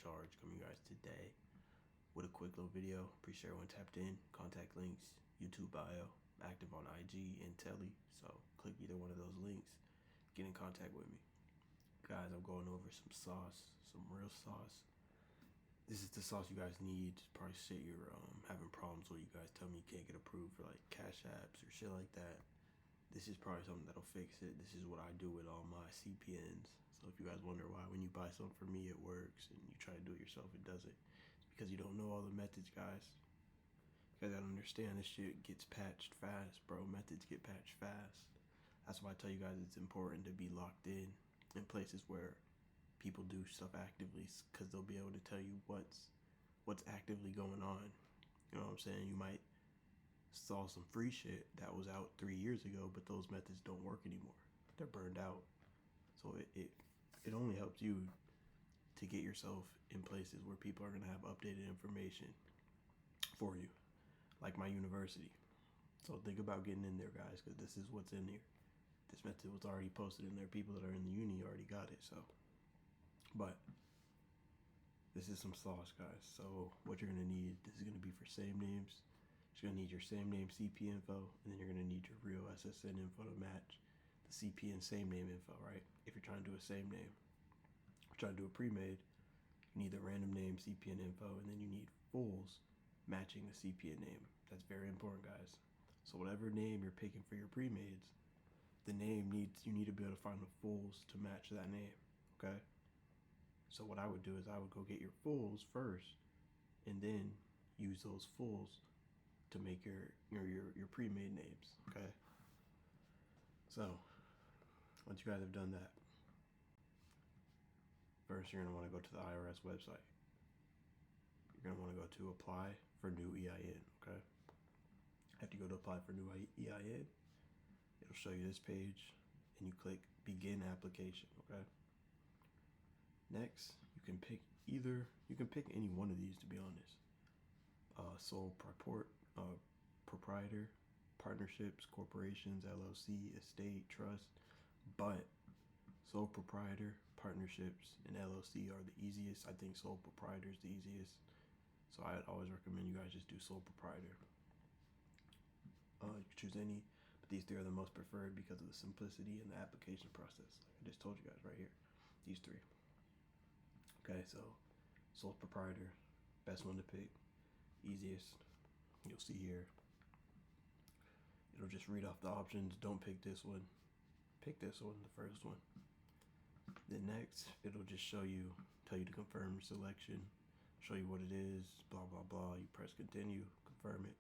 charge coming you guys today with a quick little video. Appreciate everyone tapped in. Contact links, YouTube bio, active on IG and Telly. So click either one of those links. Get in contact with me. Guys, I'm going over some sauce, some real sauce. This is the sauce you guys need to probably shit you're having problems with. You guys tell me you can't get approved for like cash apps or shit like that. This is probably something that'll fix it. This is what I do with all my CPNs. So if you guys wonder why when you buy something for me it works and you try to do it yourself it doesn't, it's because you don't know all the methods, guys. You guys gotta understand this shit gets patched fast, bro. Methods get patched fast. That's why I tell you guys it's important to be locked in places where people do stuff actively, because they'll be able to tell you what's actively going on. You know what I'm saying? You might saw some free shit that was out 3 years ago, but those methods don't work anymore. They're burned out. So it only helps you to get yourself in places where people are gonna have updated information for you, like my university. So think about getting in there, guys, because this is what's in here. This method was already posted in there. People that are in the uni already got it. So, but this is some sauce, guys. So what you're gonna need, this is gonna be for same names. You're gonna need your same name CP info, and then you're gonna need your real SSN info to match the CPN same name info, right? If you're trying to do a same name, if you're trying to do a pre-made, you need the random name CPN info, and then you need fulls matching the CPN name. That's very important, guys. So whatever name you're picking for your pre-mades, the name you need to be able to find the fulls to match that name, okay? So what I would do is I would go get your fulls first, and then use those fulls to make your pre-made names, okay? So once you guys have done that, first you're gonna want to go to the IRS website. You're gonna want to go to apply for new EIN, okay? After you go to apply for new EIN, it'll show you this page, and you click begin application, okay? Next, you can pick any one of these, to be honest. Sole proprietor, partnerships, corporations, LLC, estate, trust, but sole proprietor, partnerships, and LLC are the easiest. I think sole proprietor is the easiest. So I always recommend you guys just do sole proprietor. You can choose any, but these three are the most preferred because of the simplicity and the application process. Like I just told you guys right here, these three. Okay, so sole proprietor, best one to pick, easiest. You'll see here, it'll just read off the options. Don't pick this one, pick this one, the first one. Then next, it'll just tell you to confirm your selection, show you what it is, blah, blah, blah. You press continue, confirm it.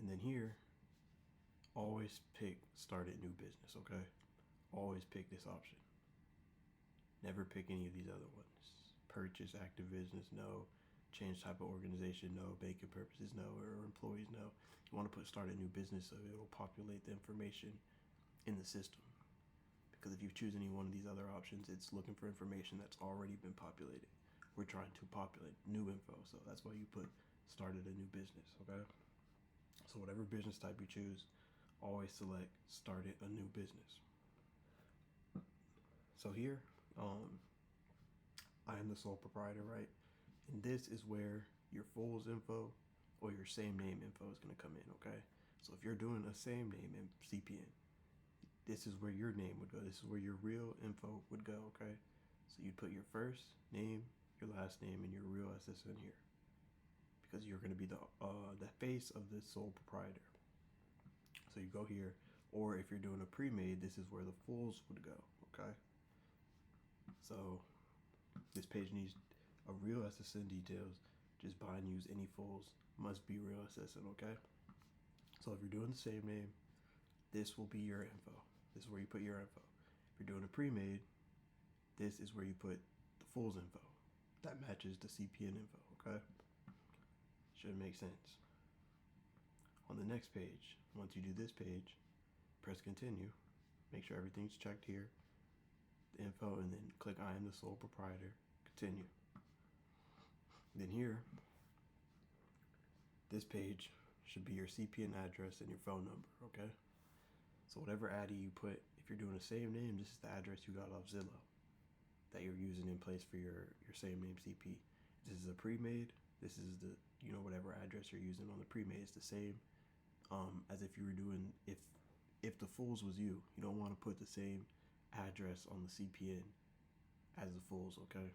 And then here, always pick start a new business, okay? Always pick this option. Never pick any of these other ones. Purchase, active business, no. Change type of organization, no. Banking purposes, no. Or employees, no. You want to put start a new business so it'll populate the information in the system. Because if you choose any one of these other options, it's looking for information that's already been populated. We're trying to populate new info, so that's why you put started a new business, okay? So whatever business type you choose, always select started a new business. So here, I am the sole proprietor, right? And this is where your fulls info or your same name info is gonna come in, okay? So if you're doing a same name in CPN, this is where your name would go. This is where your real info would go, okay? So you'd put your first name, your last name, and your real SSN here, because you're gonna be the face of the sole proprietor. So you go here, or if you're doing a pre-made, this is where the fulls would go, okay? So this page needs a real SSN details. Just buy and use any fulls. Must be real SSN, okay? So if you're doing the same name, this will be your info. This is where you put your info. If you're doing a pre-made, this is where you put the fulls info. That matches the CPN info, okay? Should make sense. On the next page, once you do this page, press continue. Make sure everything's checked here, the info, and then click I am the sole proprietor, continue. Then here, this page should be your CPN address and your phone number, okay? So whatever ADDI you put, if you're doing the same name, this is the address you got off Zillow. that you're using in place for your same name CP. This is a pre-made. This is the, whatever address you're using on the pre-made is the same as if you were doing, if the fulls was you. You don't want to put the same address on the CPN as the fulls, okay?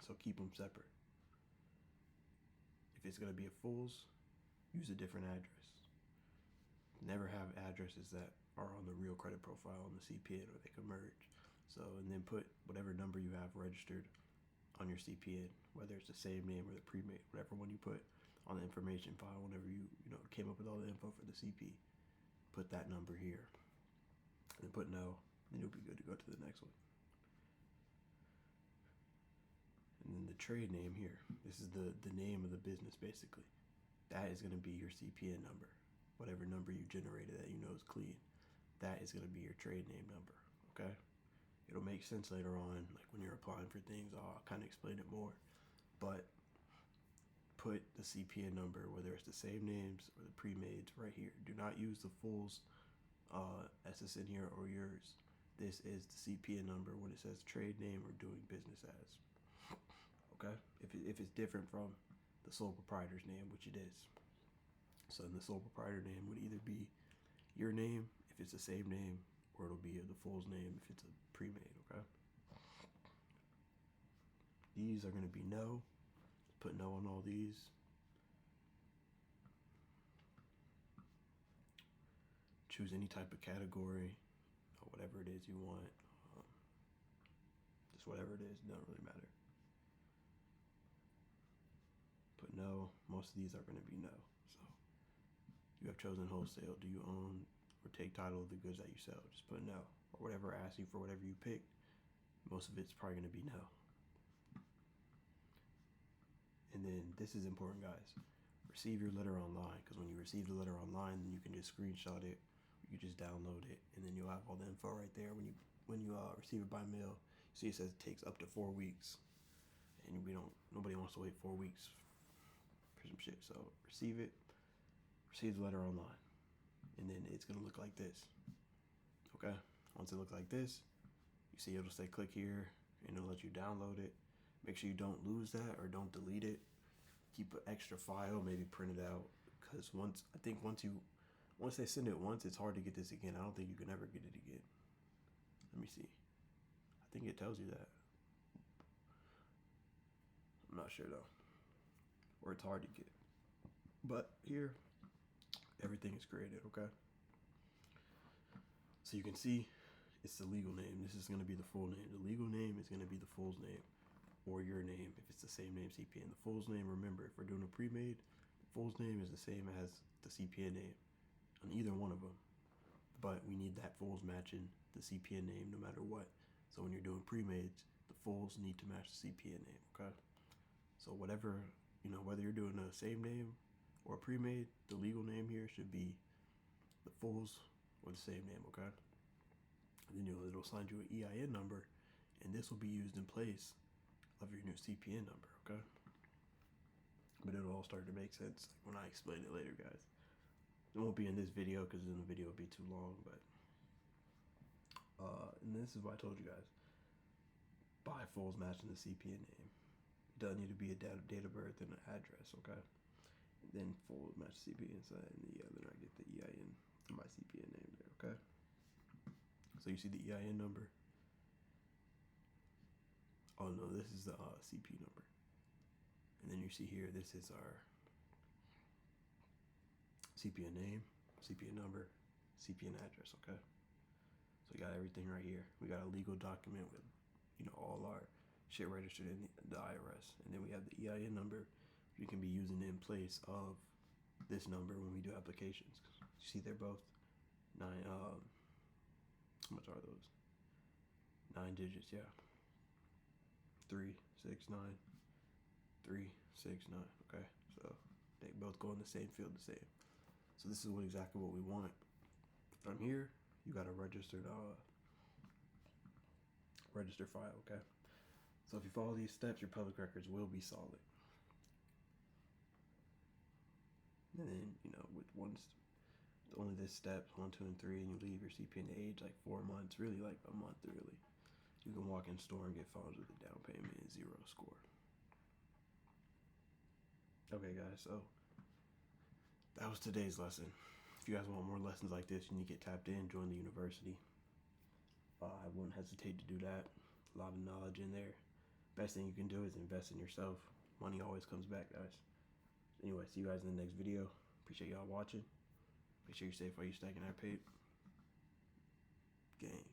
So keep them separate. If it's going to be a fulls, use a different address. Never have addresses that are on the real credit profile on the CPN, or they can merge. So, and then put whatever number you have registered on your CPN, whether it's the same name or the pre-made, whatever one you put on the information file whenever you came up with all the info for the CP. Put that number here, and then put no, then you'll be good to go to the next one. And then the trade name here, this is the name of the business basically. That is going to be your CPN number. Whatever number you generated that you know is clean, that is going to be your trade name number, okay? It'll make sense later on, like when you're applying for things, I'll kind of explain it more. But put the CPN number, whether it's the same names or the pre-mades, right here. Do not use the fulls SSN here or yours. This is the CPN number when it says trade name or doing business as. Okay? If it's different from the sole proprietor's name, which it is. So the sole proprietor name would either be your name if it's the same name, or it'll be the full's name if it's a pre-made, okay? These are going to be no. Put no on all these. Choose any type of category or whatever it is you want. Just whatever it is, doesn't really matter. Put no. Most of these are going to be no. So you have chosen wholesale. Do you own or take title of the goods that you sell? Just put no. Or whatever asks you for whatever you pick. Most of it's probably going to be no. And then this is important, guys. Receive your letter online, because when you receive the letter online, then you can just screenshot it. You can just download it, and then you'll have all the info right there. When you receive it by mail, you see it says it takes up to 4 weeks, and nobody wants to wait 4 weeks for some shit. So receive the letter online, and then it's gonna look like this. Okay. Once it looks like this, you see it'll say click here, and it'll let you download it. Make sure you don't lose that or don't delete it. Keep an extra file, maybe print it out, because once they send it once, it's hard to get this again. I don't think you can ever get it again. Let me see. I think it tells you that. I'm not sure though, or it's hard to get. But here, everything is created, okay? So you can see it's the legal name. This is going to be the full name. The legal name is going to be the full's name, or your name if it's the same name CPN. The full's name, remember, if we're doing a pre-made, the full's name is the same as the CPN name on either one of them. But we need that full's matching the CPN name no matter what. So when you're doing pre-mades, the fulls need to match the CPN name, okay? So whatever, whether you're doing a same name or a pre-made, the legal name here should be the fulls or the same name, okay? And then it'll assign you an EIN number, and this will be used in place of your new CPN number, okay? But it'll all start to make sense when I explain it later, guys. It won't be in this video because then the video will be too long, but and this is what I told you guys. Buy fulls matching the CPN name. It doesn't need to be a date of birth and an address, okay? And then fulls match CPN side, and then I get the EIN for my CPN name there, okay? So you see the EIN number. Oh no, this is the CP number. And then you see here, this is our CPN name, CPN number, CPN address, okay? So we got everything right here. We got a legal document with, all our shit registered in the IRS. And then we have the EIN number we can be using in place of this number when we do applications. You see they're both 9, how much are those? 9 digits, yeah. 369, 369, okay? So they both go in the same field, the same. So this is exactly what we want. From here, you got a registered file, okay? So if you follow these steps, your public records will be solid. And then, with only this steps 1, 2, and 3, and you leave your CPN age like 4 months, really like a month, really. You can walk in store and get phones with a down payment and zero score. Okay, guys, so that was today's lesson. If you guys want more lessons like this, you need to get tapped in, join the university. I wouldn't hesitate to do that. A lot of knowledge in there. Best thing you can do is invest in yourself. Money always comes back, guys. Anyway, see you guys in the next video. Appreciate y'all watching. Make sure you're safe while you're stacking that paper. Gang.